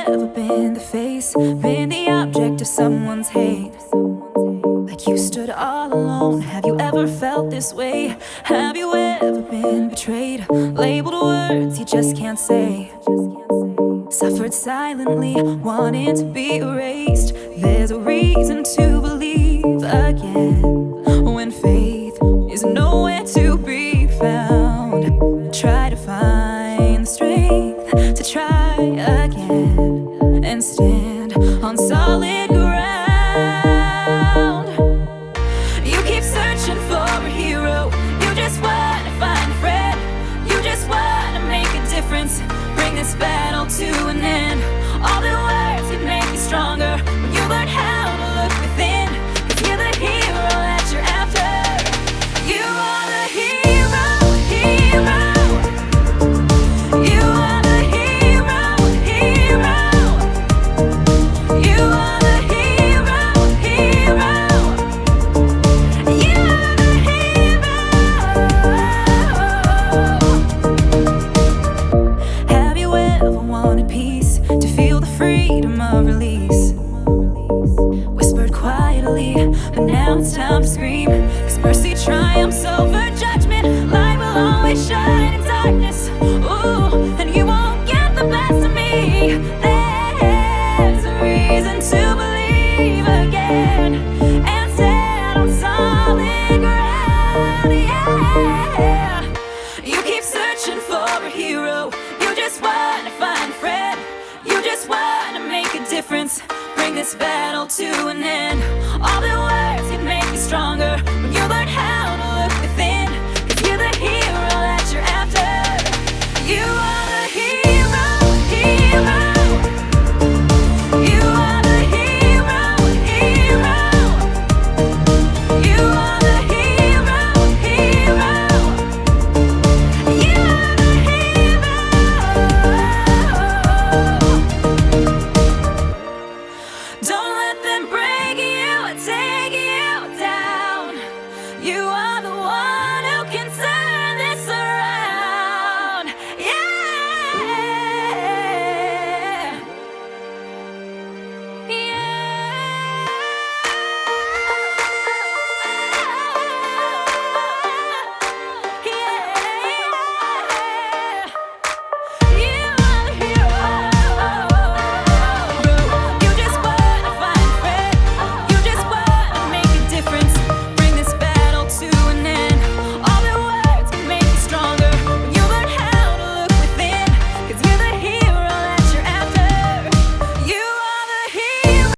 ever been the face, been the object of someone's hate? Like you stood all alone. Have you ever felt this way? Have you ever been betrayed? Labeled words you just can't say. Suffered silently, wanting to be erased. There's a reason to believe again when faith is nowhere to be found. Try to find the strength to try again and stand on solid ground. You keep searching for a hero. You just want to find a friend. You just want to make a difference. Bring this battle to an end. All the words can make you stronger when you learn how to look within. 'Cause you're the hero that you're after. You are the hero, hero. You are the hero, hero. You are the hero, hero. You are the hero. Have you ever wanted peace, to feel the freedom of release? Whispered quietly, but now it's time to scream. 'Cause mercy triumphs over judgment. Light will always shine in darkness. Ooh, and you won't get the best of me. There's a reason to believe again and stand on solid ground. Yeah. You keep searching for a hero. You just want to find a friend. You just want to make a difference. Bring this battle to an end. All the words can make you stronger